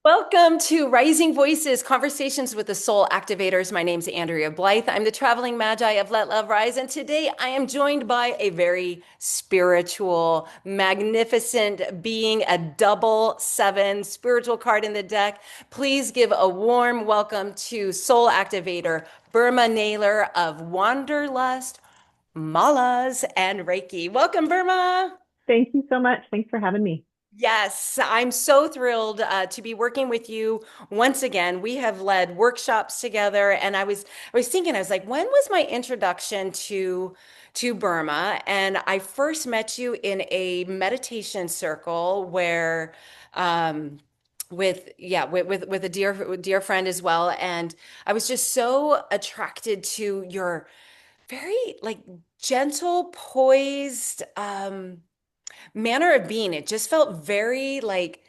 Welcome to Rising Voices, Conversations with the Soul Activators. My name's Andrea Blythe. I'm the traveling magi of Let Love Rise, and today I am joined by a very spiritual, magnificent being, a double seven spiritual card in the deck. Please give a warm welcome to Soul Activator, Burma Naylor of Wanderlust, Malas, and Reiki. Welcome, Burma. Thank you so much. Thanks for having me. Yes, I'm so thrilled to be working with you once again. We have led workshops together, and I was thinking, I was like, when was my introduction to Burma? And I first met you in a meditation circle where with a dear friend as well, and I was just so attracted to your very like gentle, poised manner of being. It just felt very like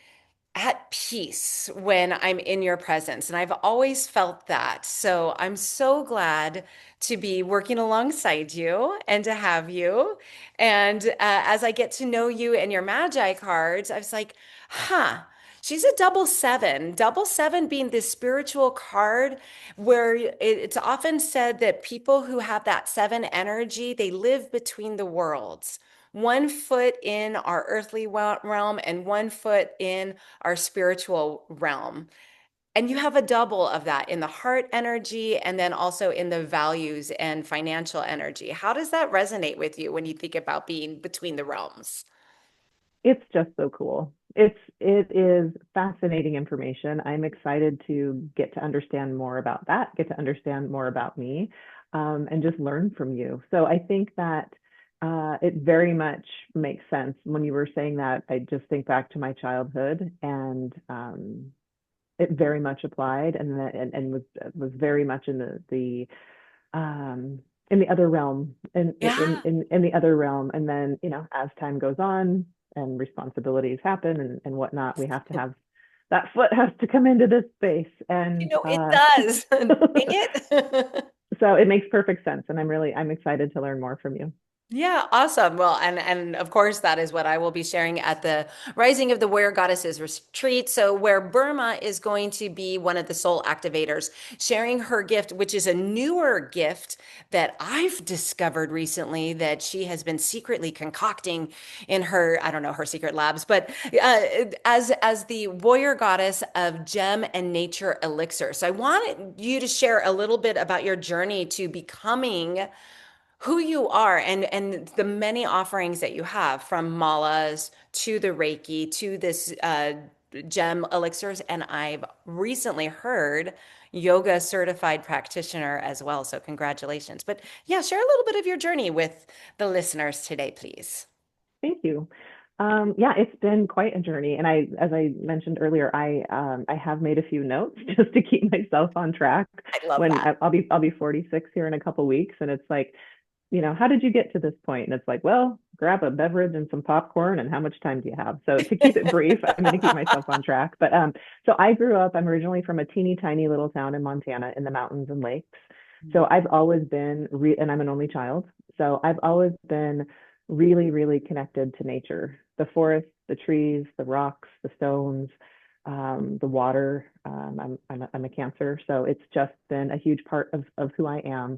at peace when I'm in your presence. And I've always felt that. So I'm so glad to be working alongside you and to have you. And as I get to know you and your Magi cards, I was like, huh. She's a double seven being this spiritual card where it's often said that people who have that seven energy, they live between the worlds. One foot in our earthly realm and one foot in our spiritual realm. And you have a double of that in the heart energy and then also in the values and financial energy. How does that resonate with you when you think about being between the realms? It's just so cool. It is fascinating information. I'm excited to get to understand more about that, get to understand more about me, and just learn from you. So I think that it very much makes sense. When you were saying that, I just think back to my childhood, and it very much applied, and was very much in the other realm, Yeah. in the other realm. And then, as time goes on and responsibilities happen and whatnot, we have to have that foot has to come into this space. You And know, it does. Dang it. so it makes perfect sense. And I'm excited to learn more from you. Yeah, awesome. Well, and of course that is what I will be sharing at the Rising of the Warrior Goddesses retreat. So where Burma is going to be one of the soul activators, sharing her gift, which is a newer gift that I've discovered recently that she has been secretly concocting in her, I don't know, her secret labs, but as the Warrior Goddess of Gem and Nature Elixir. So I wanted you to share a little bit about your journey to becoming who you are and the many offerings that you have from malas to the Reiki to this gem elixirs. And I've recently heard yoga certified practitioner as well. So congratulations. But yeah, share a little bit of your journey with the listeners today, please. Thank you. Yeah, it's been quite a journey, and as I mentioned earlier, I have made a few notes just to keep myself on track. I love When that. I'll be 46 here in a couple weeks, and it's like, how did you get to this point? And it's like, well, grab a beverage and some popcorn, and how much time do you have? So to keep it brief, I'm going to keep myself on track. But so I grew up. I'm originally from a teeny tiny little town in Montana in the mountains and lakes. So I've always been, and I'm an only child. So I've always been really, really connected to nature, the forest, the trees, the rocks, the stones, the water. I'm a Cancer, so it's just been a huge part of who I am.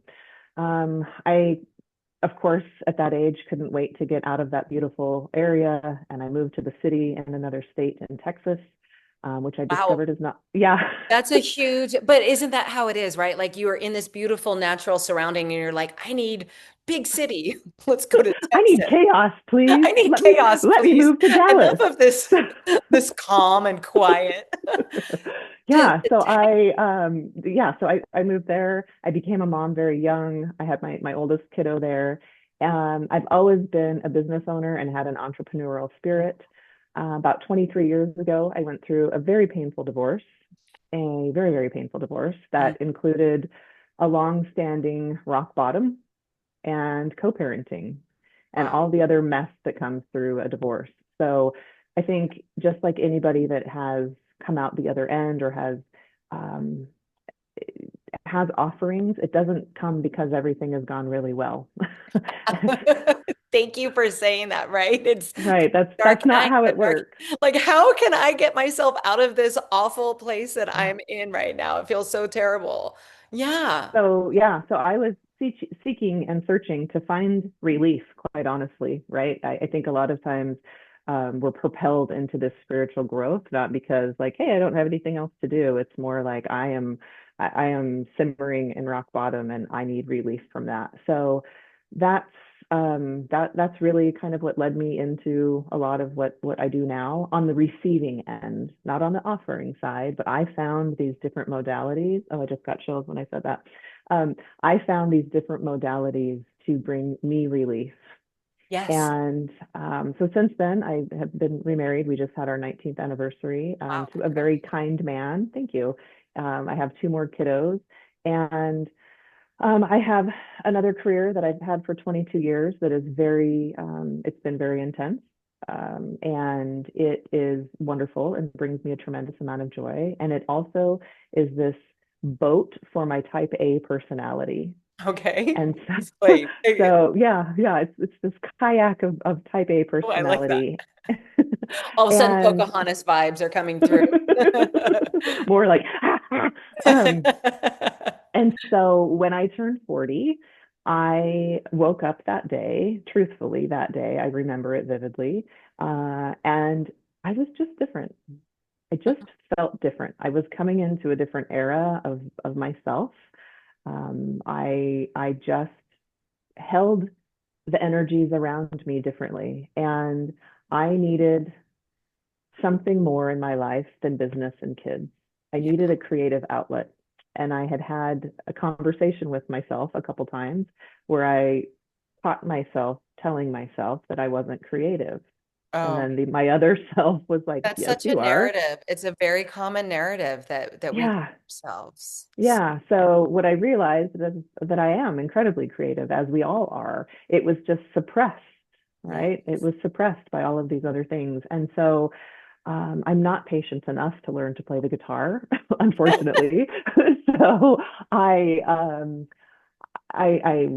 I, of course, at that age, couldn't wait to get out of that beautiful area, and I moved to the city in another state in Texas, which I Wow. discovered is not, yeah. That's a huge, but isn't that how it is, right? Like you are in this beautiful natural surrounding and you're like, I need big city. Let's go to I need Texas. chaos, please. I need Let me chaos, let me please. move to Enough Dallas. of this calm and quiet. Yeah, The so tech. I moved there. I became a mom very young. I had my oldest kiddo there. I've always been a business owner and had an entrepreneurial spirit. About 23 years ago, I went through a very painful divorce, a very, very painful divorce Mm. that included a long-standing rock bottom and co-parenting and Wow. all the other mess that comes through a divorce. So I think just like anybody that has come out the other end or um, has offerings, it doesn't come because everything has gone really well. Thank you for saying that, right? It's Right. dark That's not night, how the it dark. works. Like, how can I get myself out of this awful place that I'm in right now? It feels so terrible. Yeah. So yeah, so I was seeking and searching to find relief, quite honestly, right? I think a lot of times we're propelled into this spiritual growth, not because like, hey, I don't have anything else to do. It's more like I am simmering in rock bottom and I need relief from that. So that's that's really kind of what led me into a lot of what I do now on the receiving end, not on the offering side, but I found these different modalities. Oh, I just got chills when I said that. I found these different modalities to bring me relief. Yes. And so since then, I have been remarried. We just had our 19th anniversary Wow. to a very kind man. Thank you. I have two more kiddos. And I have another career that I've had for 22 years that is it's been very intense. And it is wonderful and brings me a tremendous amount of joy. And it also is this boat for my type A personality. Okay. And so, Explain. so yeah, it's this kayak of type A Oh, I like that. personality. All of a sudden, And Pocahontas vibes are coming through. more like, um, and so when I turned 40, I woke up that day, truthfully, that day, I remember it vividly. And I was just different. I just felt different. I was coming into a different era of myself. I just held the energies around me differently. And I needed something more in my life than business and kids. I Yeah. needed a creative outlet. And I had had a conversation with myself a couple times where I caught myself telling myself that I wasn't creative. And Oh, then my other self was like, that's yes, such a you are. narrative. It's a very common narrative that we give Yeah. ourselves. Yeah. So what I realized is that I am incredibly creative, as we all are. It was just suppressed, Yeah. right? It was suppressed by all of these other things. And so I'm not patient enough to learn to play the guitar, unfortunately. So I, um, I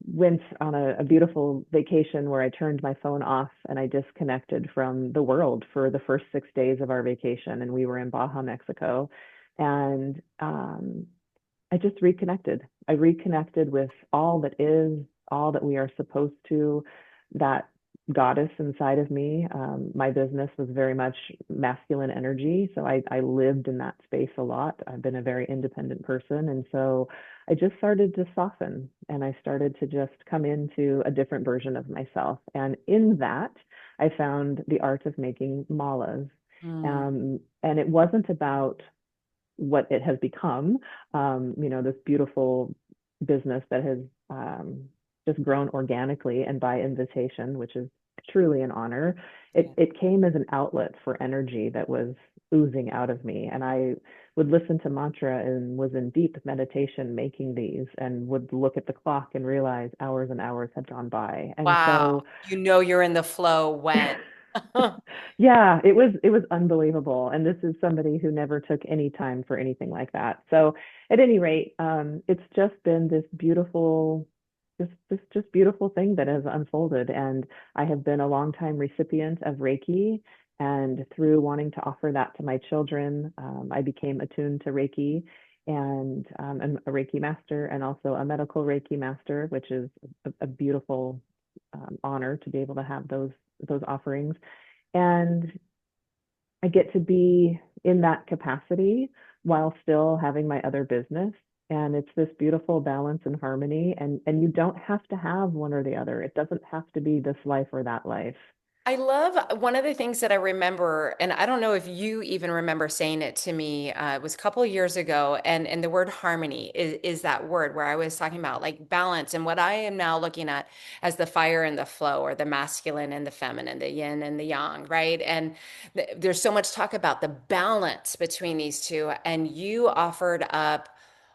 went on a beautiful vacation where I turned my phone off and I disconnected from the world for the first 6 days of our vacation, and we were in Baja, Mexico, and I just reconnected. I reconnected with all that is, all that we are supposed to, that goddess inside of me. My business was very much masculine energy. So I lived in that space a lot. I've been a very independent person. And so I just started to soften and I started to just come into a different version of myself. And in that, I found the art of making malas. Mm, And it wasn't about what it has become, this beautiful business that has just grown organically and by invitation, which is truly an honor. yeah. It came as an outlet for energy that was oozing out of me. And I would listen to mantra and was in deep meditation making these and would look at the clock and realize hours and hours had gone by. And Wow. so You know you're in the flow when. yeah, it was unbelievable. And this is somebody who never took any time for anything like that. So at any rate, it's just been this beautiful, just beautiful thing that has unfolded. And I have been a longtime recipient of Reiki. And through wanting to offer that to my children, I became attuned to Reiki and I'm a Reiki master and also a medical Reiki master, which is a beautiful honor to be able to have those offerings. And I get to be in that capacity while still having my other business. And it's this beautiful balance and harmony. And you don't have to have one or the other. It doesn't have to be this life or that life. I love one of the things that I remember, and I don't know if you even remember saying it to me. It was a couple of years ago, and the word harmony is that word where I was talking about like balance and what I am now looking at as the fire and the flow, or the masculine and the feminine, the yin and the yang, right? And there's so much talk about the balance between these two, and you offered up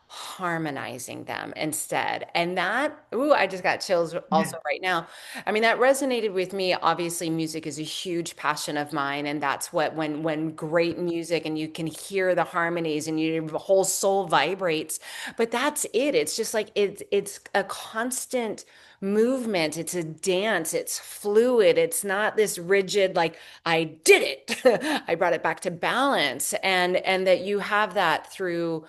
harmonizing them instead. And that, ooh, I just got chills also right now. I mean, that resonated with me. Obviously, music is a huge passion of mine, and that's what when great music and you can hear the harmonies and your whole soul vibrates. But that's it. It's just like it's a constant movement. It's a dance. It's fluid. It's not this rigid, like, I did it. I brought it back to balance. And that you have that through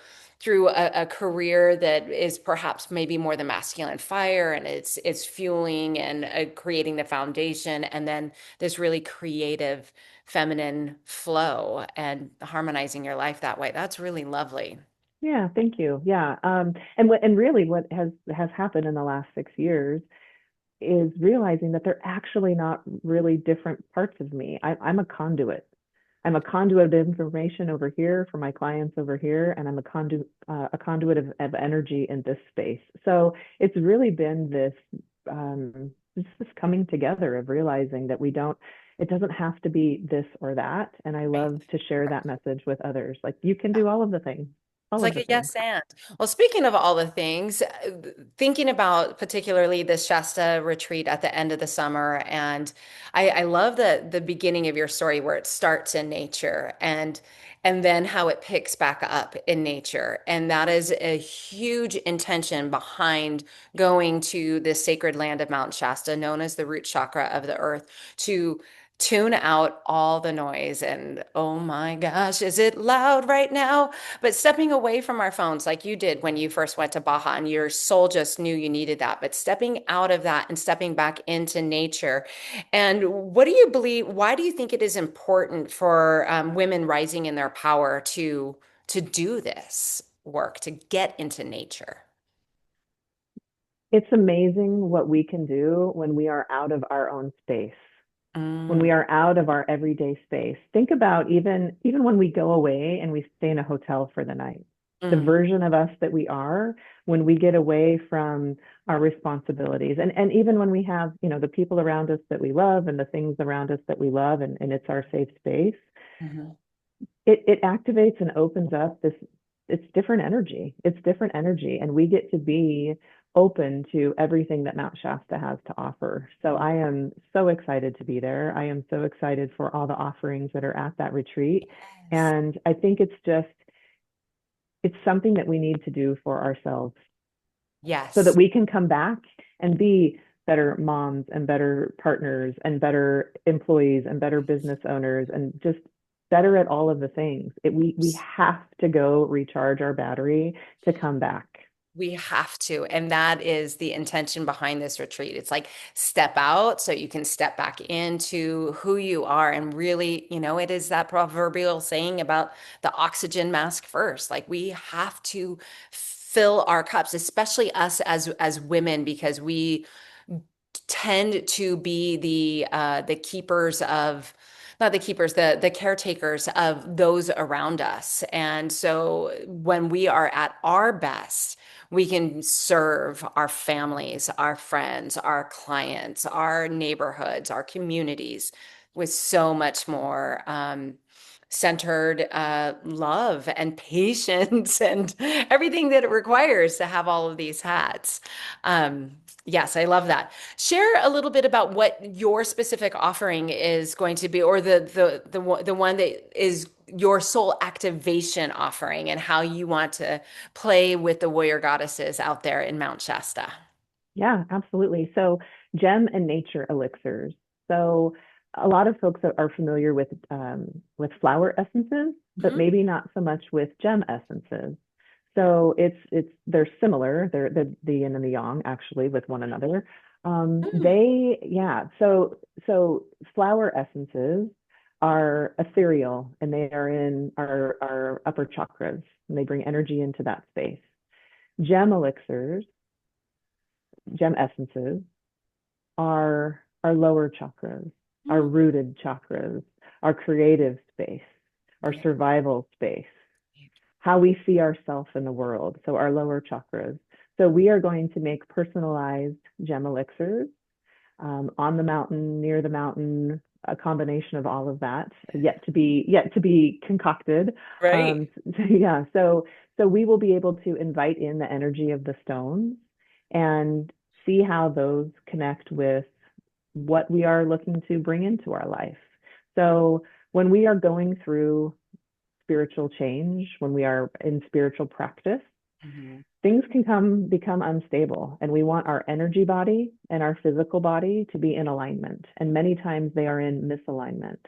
a career that is perhaps maybe more the masculine fire, and it's fueling and creating the foundation, and then this really creative feminine flow and harmonizing your life that way. That's really lovely. Yeah, thank you. Yeah. And really what has happened in the last 6 years is realizing that they're actually not really different parts of me. I'm a conduit. I'm a conduit of information over here for my clients over here, and I'm a conduit of energy in this space. So it's really been this coming together of realizing that it doesn't have to be this or that. And I Right. love to share that message with others. Like you can do all of the things, It's all of like the a things. yes and. Well, speaking of all the things, thinking about particularly the Shasta retreat at the end of the summer, and I love the beginning of your story where it starts in nature and then how it picks back up in nature. And that is a huge intention behind going to the sacred land of Mount Shasta, known as the root chakra of the earth, to tune out all the noise. And oh my gosh, is it loud right now? But stepping away from our phones, like you did when you first went to Baja, and your soul just knew you needed that, but stepping out of that and stepping back into nature. And what do you believe? Why do you think it is important for women rising in their power to do this work, to get into nature? It's amazing what we can do when we are out of our own space, when Mm, we are out of our everyday space. Think about even when we go away and we stay in a hotel for the night. The mm, version of us that we are when we get away from our responsibilities. And even when we have, the people around us that we love and the things around us that we love, and it's our safe space, mhm. it activates and opens up this. It's different energy. It's different energy, and we get to be open to everything that Mount Shasta has to offer. So I am so excited to be there. I am so excited for all the offerings that are at that retreat. Yes. And I think it's something that we need to do for ourselves so that Yes. we can come back and be better moms and better partners and better employees and better business owners and just better at all of the things. We have to go recharge our battery to come back. We have to. And that is the intention behind this retreat. It's like step out so you can step back into who you are. And really, it is that proverbial saying about the oxygen mask first. Like we have to fill our cups, especially us as women, because we tend to be the keepers of not the keepers, the caretakers of those around us. And so when we are at our best, we can serve our families, our friends, our clients, our neighborhoods, our communities with so much more centered love and patience and everything that it requires to have all of these hats. Yes, I love that. Share a little bit about what your specific offering is going to be, or the one that is your soul activation offering, and how you want to play with the warrior goddesses out there in Mount Shasta. Yeah, absolutely. So gem and nature elixirs. So a lot of folks are familiar with flower essences, but Mhm. maybe not so much with gem essences. So they're similar. They're the yin and the yang actually with one another. Mm, They yeah. So flower essences are ethereal and they are in our upper chakras and they bring energy into that space. Gem elixirs, gem essences are our lower chakras, our mm. rooted chakras, our creative space, our Yeah. survival space, how we see ourselves in the world. So our lower chakras. So we are going to make personalized gem elixirs on the mountain, near the mountain, a combination of all of that, yet to be concocted. Right. Yeah. So we will be able to invite in the energy of the stones and see how those connect with what we are looking to bring into our life. So when we are going through spiritual change, when we are in spiritual practice, Mhm. things can become unstable, and we want our energy body and our physical body to be in alignment, and many times they are in misalignment.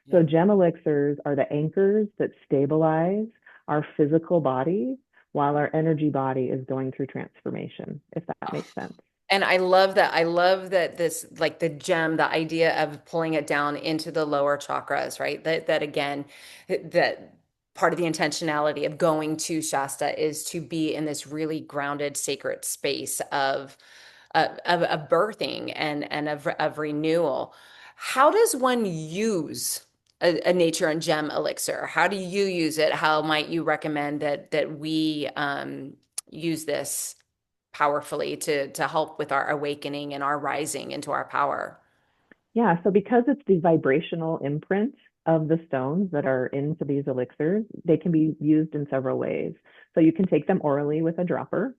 So Yeah. gem elixirs are the anchors that stabilize our physical body while our energy body is going through transformation, if that makes sense. And I love that. I love that this, like the gem, the idea of pulling it down into the lower chakras, right? That again, that part of the intentionality of going to Shasta is to be in this really grounded, sacred space of birthing and of renewal. How does one use a nature and gem elixir? How do you use it? How might you recommend that we use this powerfully to help with our awakening and our rising into our power? Yeah, so because it's the vibrational imprint of the stones that are into these elixirs, they can be used in several ways. So you can take them orally with a dropper.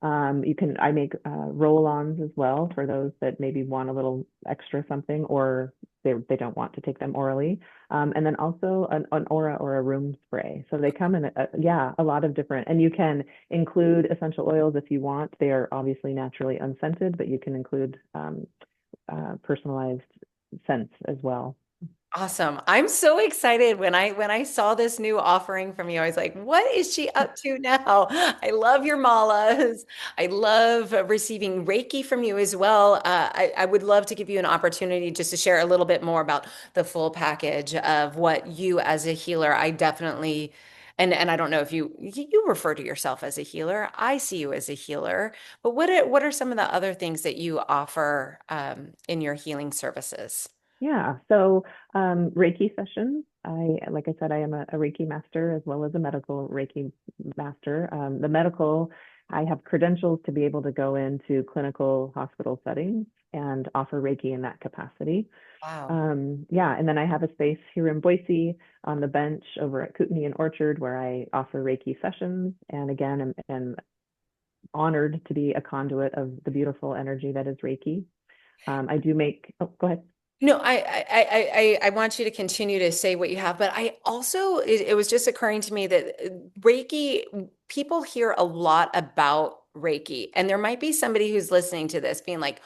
I make roll-ons as well for those that maybe want a little extra something, or they don't want to take them orally. And then also an aura or a room spray. So they come in, yeah, a lot of different, and you can include essential oils if you want. They are obviously naturally unscented, but you can include personalized scents as well. Awesome. I'm so excited when I saw this new offering from you. I was like, what is she up to now? I love your malas. I love receiving Reiki from you as well. I would love to give you an opportunity just to share a little bit more about the full package of what you as a healer. I definitely and I don't know if you refer to yourself as a healer. I see you as a healer, but what are some of the other things that you offer in your healing services? Yeah. So Reiki sessions. Like I said, I am a Reiki master as well as a medical Reiki master. The medical, I have credentials to be able to go into clinical hospital settings and offer Reiki in that capacity. Wow. Yeah, and then I have a space here in Boise on the bench over at Kootenai and Orchard where I offer Reiki sessions. And again, am honored to be a conduit of the beautiful energy that is Reiki. I do make, oh, go ahead. No, I want you to continue to say what you have, but I also it was just occurring to me that Reiki, people hear a lot about Reiki, and there might be somebody who's listening to this being like,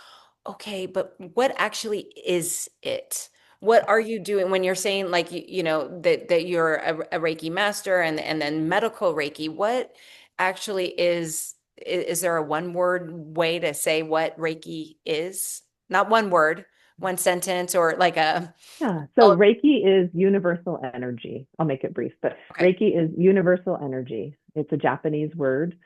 okay, but what actually is it? What are you doing when you're saying like that you're a Reiki master and then medical Reiki? What actually is there a one word way to say what Reiki is? Not one word, one sentence or like a Yeah, so oh, Reiki is universal energy. I'll make it brief, but okay. Reiki is universal energy. It's a Japanese word.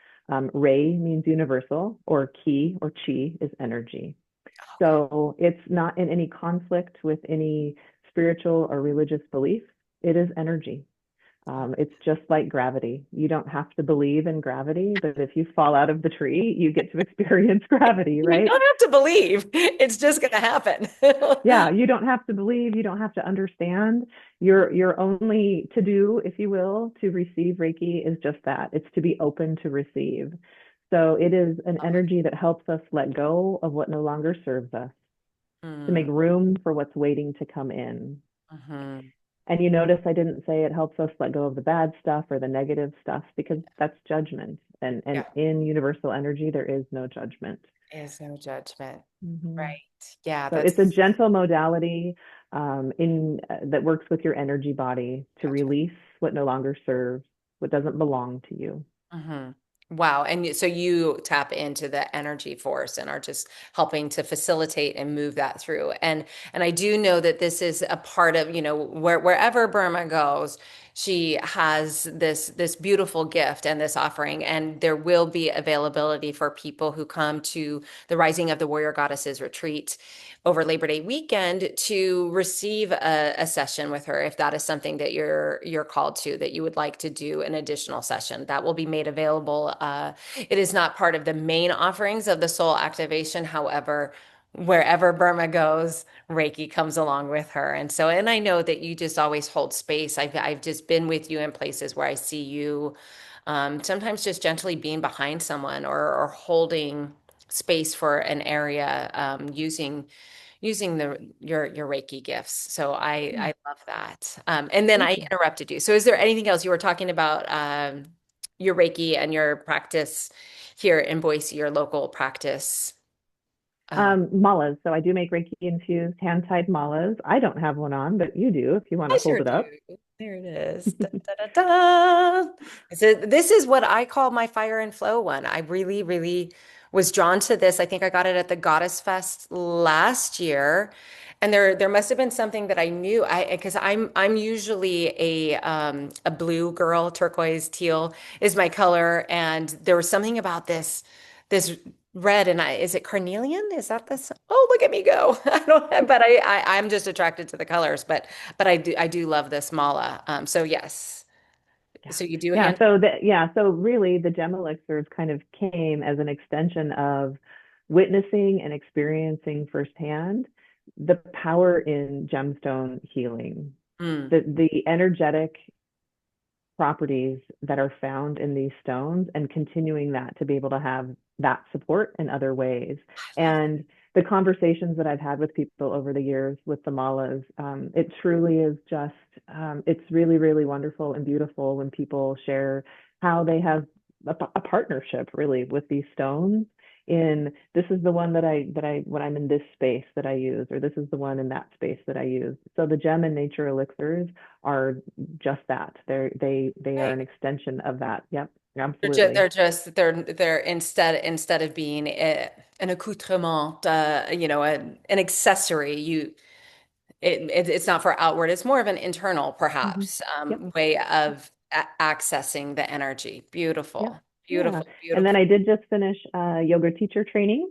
Rei means universal, or ki or chi is energy. Okay. So it's not in any conflict with any spiritual or religious belief. It is energy. It's just like gravity. You don't have to believe in gravity, but if you fall out of the tree, you get to experience gravity, You right? don't have to believe. It's just going to happen. Yeah, you don't have to believe, you don't have to understand. Your only to do, if you will, to receive Reiki is just that. It's to be open to receive. So it is an energy that helps us let go of what no longer serves us, to make Mm, room for what's waiting to come in. mhm. And you notice I didn't say it helps us let go of the bad stuff or the negative stuff because that's judgment. And Yeah, in universal energy, there is no judgment. is no judgment. Mhm. Right. Yeah, So it's a that's gentle modality in that works with your energy body to gotcha. release what no longer serves, what doesn't belong to you. Hmm. Wow. And so you tap into the energy force and are just helping to facilitate and move that through. And I do know that this is a part of, wherever Burma goes, she has this beautiful gift and this offering. And there will be availability for people who come to the Rising of the Warrior Goddesses retreat over Labor Day weekend to receive a session with her if that is something that you're called to, that you would like to do an additional session. That will be made available. It is not part of the main offerings of the Soul Activation. However, wherever Burma goes, Reiki comes along with her. And I know that you just always hold space. I've just been with you in places where I see you Sometimes just gently being behind someone or holding space for an area, using your Reiki gifts. So I love that. And then Thank I you. interrupted you. So is there anything else you were talking about, your Reiki and your practice here in Boise, your local practice? Uh, Malas. So I do make Reiki infused hand tied malas. I don't have one on, but you do if you want to I hold sure it up. do. There it is. Da, da, da, da. So this is what I call my fire and flow one. I really, really was drawn to this. I think I got it at the Goddess Fest last year. And there must have been something that I knew. Because I'm usually a blue girl, turquoise teal is my color. And there was something about this red, and is it carnelian? Is that this? Oh, look at me go. I don't, but I'm just attracted to the colors, but I do love this mala. So yes. Yeah. So you do Yeah. hand. So really the gem elixirs kind of came as an extension of witnessing and experiencing firsthand the power in gemstone healing. Mm, The energetic properties that are found in these stones and continuing that to be able to have that support in other ways. I love And the conversations that I've had with people over the years with the malas, it truly is just, it's really, really wonderful and beautiful when people share how they have a partnership really with these stones in this is the one that I when I'm in this space that I use, or this is the one in that space that I use. So the gem and nature elixirs are just that. They are it. an extension of that. Yep, They're just absolutely. they're instead of being an accoutrement, an accessory. It's not for outward. It's more of an internal, Hmm. perhaps, Yep, way of accessing the energy. yep, Beautiful, yeah. beautiful, And then beautiful. I did just finish yoga teacher training,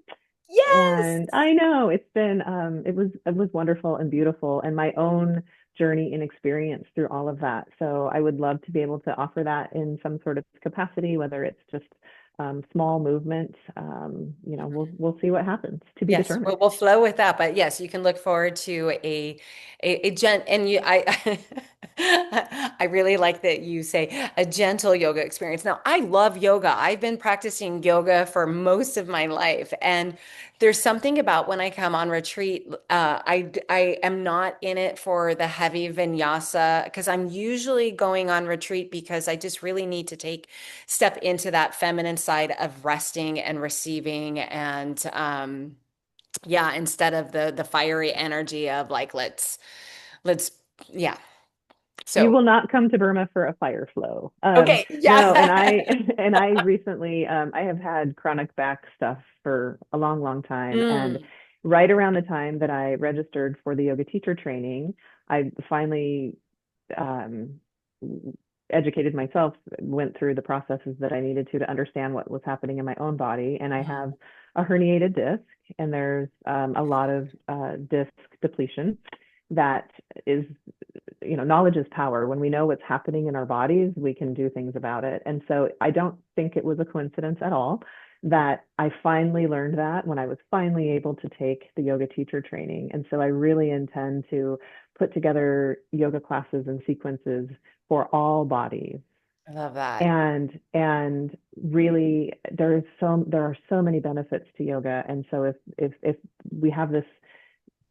Yes. and I know it's been it was wonderful and beautiful, and my own journey and experience through all of that. So I would love to be able to offer that in some sort of capacity, whether it's just small movement. We'll see what happens, to be Yes, determined. we'll flow with that, but yes, you can look forward to a gent and you I I really like that you say a gentle yoga experience. Now, I love yoga. I've been practicing yoga for most of my life, and there's something about when I come on retreat, I am not in it for the heavy vinyasa because I'm usually going on retreat because I just really need to step into that feminine side of resting and receiving and yeah, instead of the fiery energy of like let's yeah. You So will not come to Burma for a fire flow. okay, No, and I yeah. and I recently I have had chronic back stuff for a long, long time. And Mm, right around the time that I registered for the yoga teacher training, I finally um, educated myself, went through the processes that I needed to understand what was happening in my own body. And I mm, have a herniated disc, and there's a lot of disc depletion that is, knowledge is power. When we know what's happening in our bodies, we can do things about it. And so I don't think it was a coincidence at all that I finally learned that when I was finally able to take the yoga teacher training. And so I really intend to put together yoga classes and sequences for all bodies. I love that. And really there are so many benefits to yoga. And so if we have this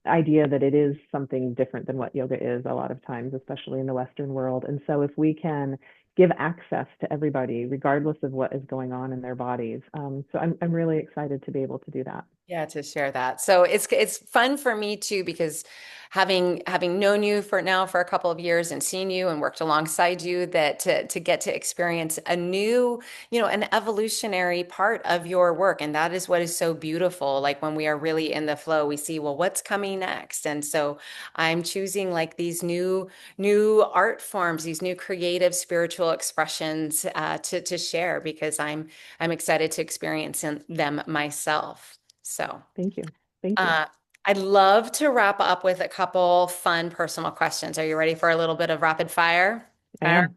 idea that it is something different than what yoga is a lot of times, especially in the Western world. And so if we can give access to everybody, regardless of what is going on in their bodies. So I'm really excited to be able to do that. Yeah, to share that. So it's fun for me too because having known you for a couple of years and seen you and worked alongside you that to get to experience a new, an evolutionary part of your work. And that is what is so beautiful. Like when we are really in the flow, we see, well, what's coming next? And so I'm choosing like these new art forms, these new creative spiritual expressions to share because I'm excited to experience them myself. So, Thank you. Thank you. uh, I'd love to wrap up with a couple fun personal questions. Are you ready for a little bit of rapid fire? I Fire. am.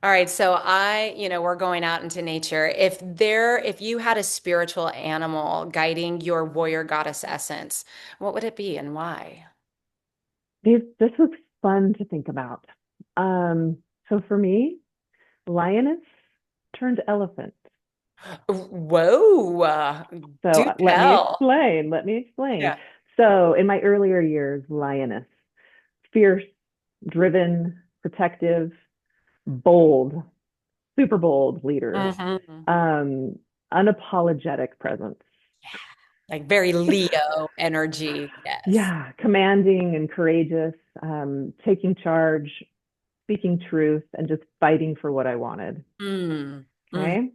All right. So we're going out into nature. If you had a spiritual animal guiding your warrior goddess essence, what would it be and why? This was fun to think about. Um, so for me, lioness turned elephant. Whoa, So do let me tell. explain. Let me explain. Yeah. So in my earlier years, lioness, fierce, driven, protective, bold, super bold leader, Hmm. um, unapologetic presence. Like very Leo energy. Yes. Yeah, commanding and courageous, taking charge, speaking truth, and just fighting for what I wanted. Mm. Mm. Okay.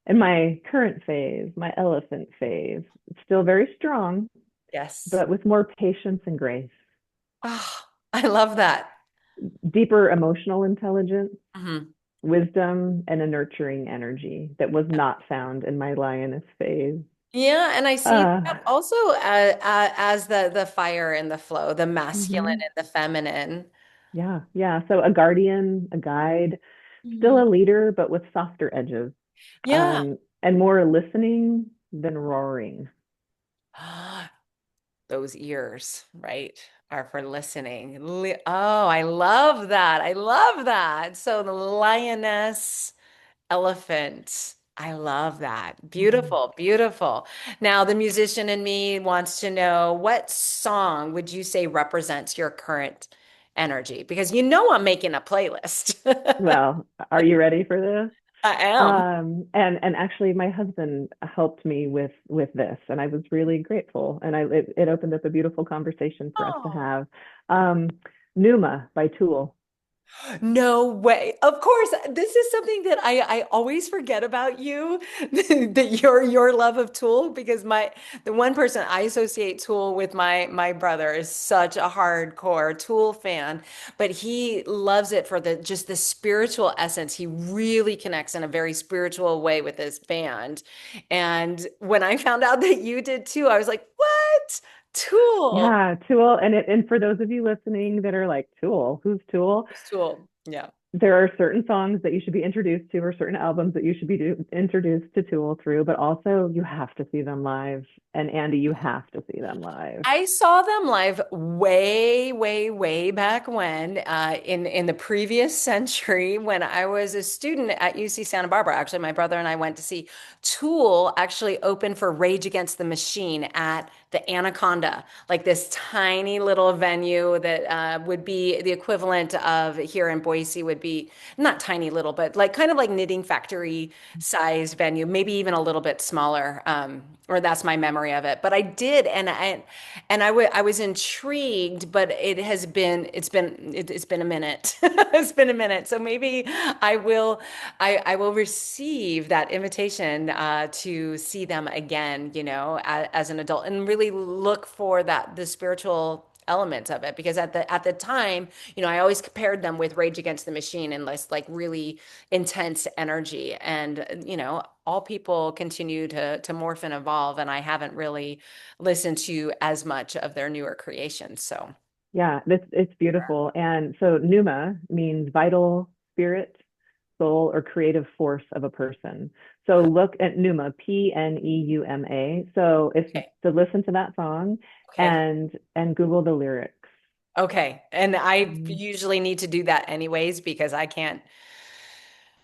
In my current phase, my elephant phase, it's still very strong, Yes. but with more patience and grace, Oh, I love that. deeper emotional intelligence, Hmm. wisdom, and a nurturing energy that was not found in my lioness phase. Yeah, and I see Uh, that also as the fire and the flow, the masculine mhm. and the feminine. Yeah, yeah. So a guardian, a guide, still Mhm. a leader, but with softer edges, Yeah. and more listening than roaring. Those ears, right, are for listening. Oh, I love that. I love that. So the lioness, elephant. I love that. Mhm. Beautiful, beautiful. Now, the musician in me wants to know what song would you say represents your current energy? Because you know I'm making a playlist. Well, are you ready for this? I am. And actually, my husband helped me with this, and I was really grateful. And it opened up a beautiful conversation for us to Oh. have. Um, Numa by Tool. No way. Of course, this is something that I always forget about you, that your love of Tool, because the one person I associate Tool with, my brother, is such a hardcore Tool fan, but he loves it for the just the spiritual essence. He really connects in a very spiritual way with this band. And when I found out that you did too, I was like, "What? Tool?" Yeah, Tool. And for those of you listening that are like, Tool, who's Tool? It's Tool. Yeah. There are certain songs that you should be introduced to, or certain albums that you should be introduced to Tool through, but also you have to see them live. And Andy, you have to see them live. I saw them live way, way, way back when, in the previous century when I was a student at UC Santa Barbara. Actually, my brother and I went to see Tool actually open for Rage Against the Machine at the Anaconda, like this tiny little venue that would be the equivalent of here in Boise would be not tiny little, but like kind of like Knitting Factory sized venue, maybe even a little bit smaller. Or that's my memory of it. But I did, I was intrigued, but it's been a minute. It's been a minute. So maybe I will receive that invitation to see them again, as an adult and really look for the spiritual elements of it, because at the time, I always compared them with Rage Against the Machine and this like really intense energy. And all people continue to morph and evolve, and I haven't really listened to as much of their newer creations. So Yeah, it's beautiful. And so Numa means vital spirit, soul, or creative force of a person. So look at Numa, Pneuma. So if okay, to listen to that song okay. and Google the lyrics. Okay. And I Mhm. usually need to do that anyways because I can't.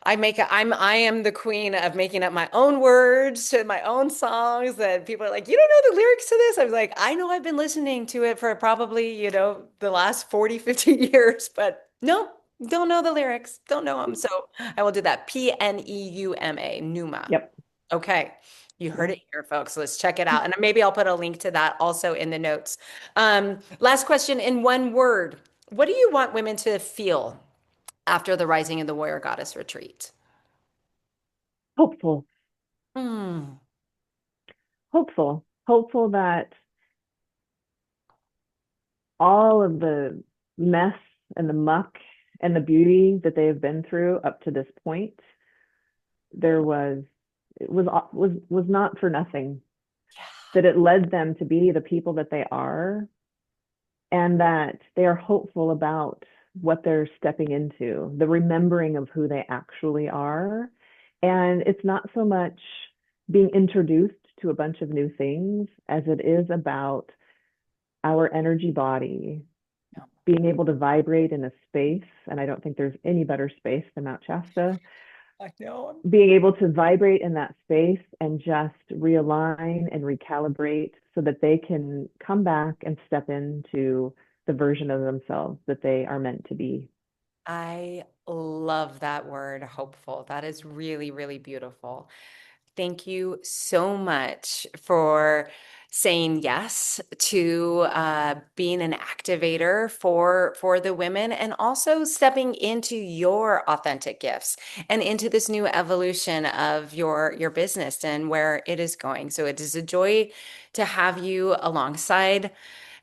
I am the queen of making up my own words to my own songs that people are like, you don't know the lyrics to this? I was like, I know I've been listening to it for probably, the last 40, 50 years, but no, don't know the lyrics. Don't know them. So I will do that. Pneuma, Numa. Yep. Okay. You heard Yeah. it here, folks. Let's check it out. And maybe I'll put a link to that also in the notes. Last question in one word. What do you want women to feel after the Rising of the Warrior Goddess retreat? Hopeful, Hmm. hopeful that all of the mess and the muck and the beauty that they have been through up to this point, there was it was not for nothing. That it led them to be the people that they are, and that they are hopeful about what they're stepping into, the remembering of who they actually are. And it's not so much being introduced to a bunch of new things as it is about our energy body Yeah. being able to vibrate in a space. And I don't think there's any better space than Mount Shasta, I know. being able to vibrate in that space and just realign and recalibrate so that they can come back and step into the version of themselves that they are meant to be. I love that word, hopeful. That is really, really beautiful. Thank you so much for saying yes to being an activator for the women and also stepping into your authentic gifts and into this new evolution of your business and where it is going. So it is a joy to have you alongside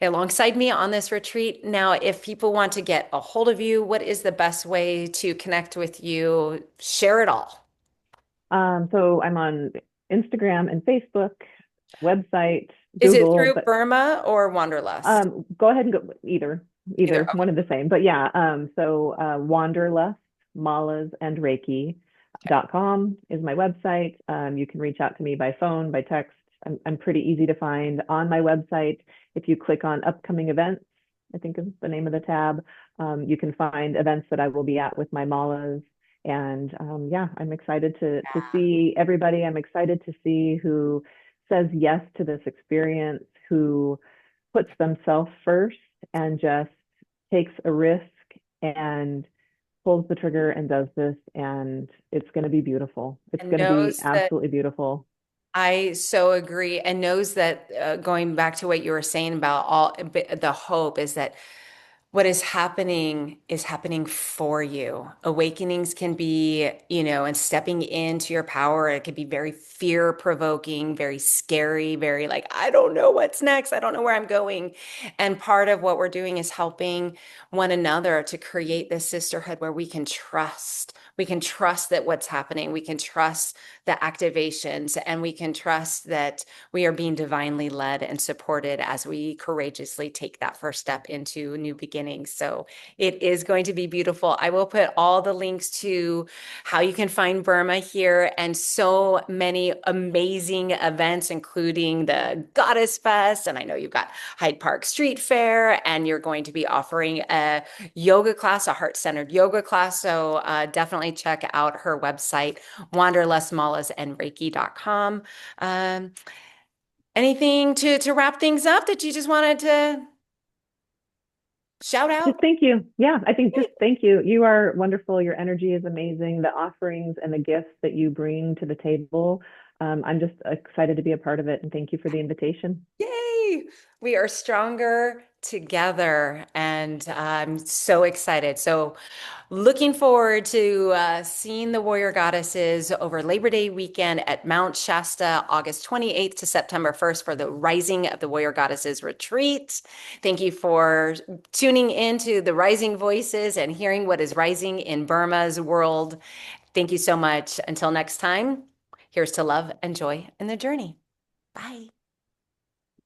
me on this retreat. Now, if people want to get a hold of you, what is the best way to connect with you? Share it all. So I'm on Instagram and Facebook, website, Is it Google, through but Burma or Wanderlust? go ahead and go either, Either. either Okay. one of the same. But yeah, Wanderlust, Malas and Okay. Reiki.com is my website. You can reach out to me by phone, by text. I'm pretty easy to find on my website. If you click on upcoming events, I think is the name of the tab, you can find events that I will be at with my Malas. And yeah, I'm excited to see everybody. I'm excited to see who says yes to this experience, who puts themselves first and just takes a risk and pulls the trigger and does this. And it's going to be beautiful. It's And going to be knows that absolutely beautiful. I so agree, and knows that going back to what you were saying about all the hope is that what is happening for you. Awakenings can be, and stepping into your power, it can be very fear provoking, very scary, very like, I don't know what's next. I don't know where I'm going. And part of what we're doing is helping one another to create this sisterhood where we can trust. We can trust that what's happening. We can trust the activations, and we can trust that we are being divinely led and supported as we courageously take that first step into new beginnings. So it is going to be beautiful. I will put all the links to how you can find Burma here and so many amazing events, including the Goddess Fest. And I know you've got Hyde Park Street Fair, and you're going to be offering a yoga class, a heart-centered yoga class. So definitely check out her website, wanderlustmalasandreiki.com. Um, Anything to wrap things up that you just wanted to shout Just out? thank you. Yeah, I think just thank you. You are wonderful. Your energy is amazing. The offerings and the gifts that you bring to the table. I'm just excited to be a part of it. And thank you for the invitation. Yay! We are stronger together, and I'm so excited. So, looking forward to seeing the Warrior Goddesses over Labor Day weekend at Mount Shasta, August 28th to September 1st for the Rising of the Warrior Goddesses retreat. Thank you for tuning into the Rising Voices and hearing what is rising in Burma's world. Thank you so much. Until next time, here's to love and joy in the journey. Bye.